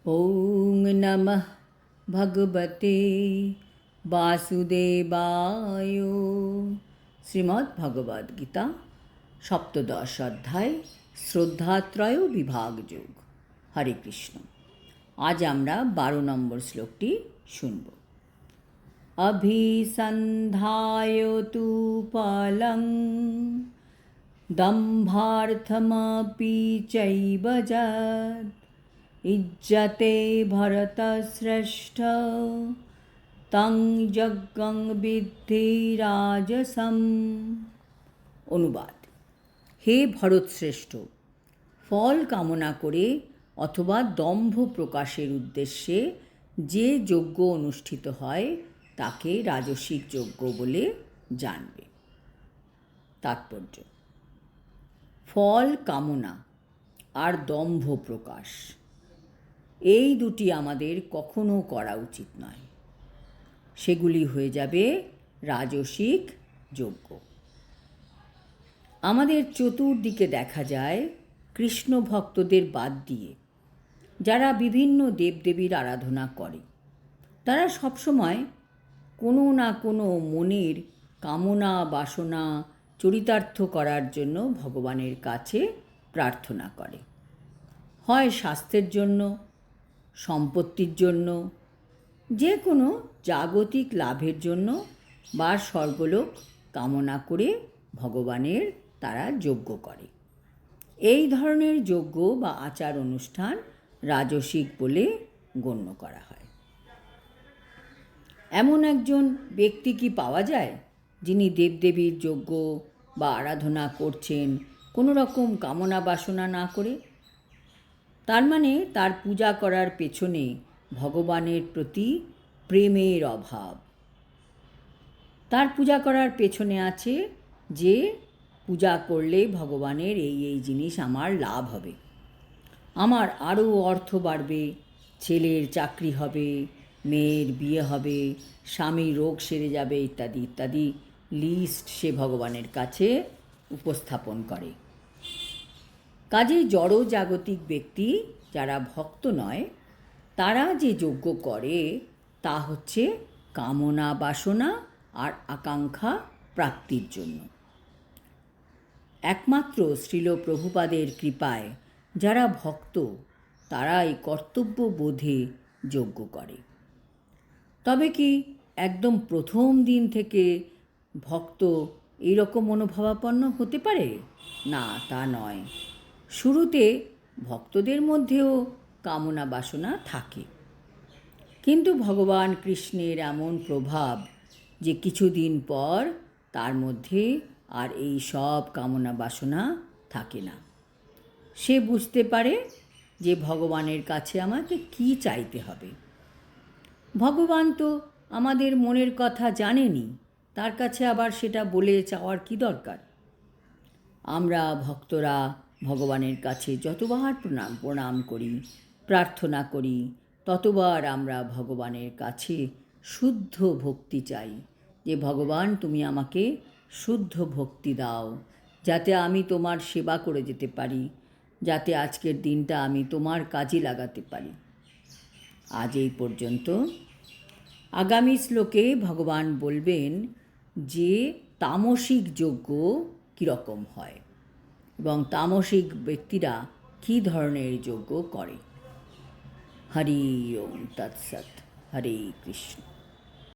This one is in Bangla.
ওং নমঃ ভগবতে বাসুদেবায়। শ্রীমদ্ ভগবদ্ গীতা সপ্তদশ অধ্যায় শ্রদ্ধাত্রয় বিভাগ যোগ। হরে কৃষ্ণ। আজ আমরা 12 নম্বর শ্লোকটি শুনব। অভিসন্ধায় তু ফলং দম্ভার্থমপি চৈব যৎ ইজ্জতে ভরতশ্রেষ্ঠ তং যজ্ঞং বিদ্ধি রাজসম। অনুবাদ: হে ভরতশ্রেষ্ঠ, ফল কামনা করে অথবা দম্ভ প্রকাশের উদ্দেশ্যে যে যজ্ঞ অনুষ্ঠিত হয় তাকে রাজসিক যজ্ঞ বলে জানবে। তাৎপর্য: ফল কামনা আর দম্ভ প্রকাশ এই দুটি আমাদের কখনো করা উচিত নয়। সেগুলি হয়ে যাবে রাজসিক যজ্ঞ। আমাদের চতুর্দিকে দেখা যায় কৃষ্ণ ভক্তদের বাদ দিয়ে যারা বিভিন্ন দেবদেবীর আরাধনা করে, তারা সবসময় কোনো না কোনো মনের কামনা বাসনা চরিতার্থ করার জন্য ভগবানের কাছে প্রার্থনা করে। হয় স্বাস্থ্যের জন্য, সম্পত্তির জন্য, যে কোনো জাগতিক লাভের জন্য বা স্বর্গলোক কামনা করে ভগবানের তারা যজ্ঞ করে। এই ধরনের যজ্ঞ বা আচার অনুষ্ঠান রাজসিক বলে গণ্য করা হয়। এমন একজন ব্যক্তি কি পাওয়া যায় যিনি দেবদেবীর যজ্ঞ বা আরাধনা করছেন কোনো রকম কামনা বাসনা না করে? তার মানে তার পূজা করার পেছনে ভগবানের প্রতি প্রেমের অভাব। তার পূজা করার পেছনে আছে যে পূজা করলে ভগবানের এই জিনিস আমার লাভ হবে, আমার আরও অর্থ বাড়বে, ছেলের চাকরি হবে, মেয়ের বিয়ে হবে, স্বামীর রোগ সেরে যাবে, ইত্যাদি ইত্যাদি লিস্ট সে ভগবানের কাছে উপস্থাপন করে। কাজেই জড় জাগতিক ব্যক্তি যারা ভক্ত নয়, তারা যে যজ্ঞ করে তা হচ্ছে কামনা বাসনা আর আকাঙ্ক্ষা প্রাপ্তির জন্য। একমাত্র শ্রীল প্রভুপাদের কৃপায় যারা ভক্ত তারাই কর্তব্য বোধে যজ্ঞ করে। তবে কি একদম প্রথম দিন থেকে ভক্ত এইরকম মনোভাবাপন্ন হতে পারে? না, তা নয়। শুরুতে ভক্তদের মধ্যেও কামনা বাসনা থাকে, কিন্তু ভগবান কৃষ্ণের এমন প্রভাব যে কিছুদিন পর তার মধ্যে আর এই সব কামনা বাসনা থাকে না। সে বুঝতে পারে যে ভগবানের কাছে আমাকে কি চাইতে হবে। ভগবান তো আমাদের মনের কথা জানেনি, তার কাছে আবার সেটা বলে চাওয়ার কি দরকার? আমরা ভক্তরা ভগবানের কাছে যতবার প্রণাম করি, প্রার্থনা করি, ততবার আমরা ভগবানের কাছে শুদ্ধ ভক্তি চাই যে ভগবান তুমি আমাকে শুদ্ধ ভক্তি দাও, যাতে আমি তোমার সেবা করে যেতে পারি, যাতে আজকের দিনটা আমি তোমার কাজে লাগাতে পারি। আজ এই পর্যন্ত। আগামী শ্লোকে ভগবান বলবেন যে তামসিক যজ্ঞ কীরকম হয় এবং তামসিক ব্যক্তিরা কী ধরনের যজ্ঞ করে। হরি ওম তৎসৎ। হরে কৃষ্ণ।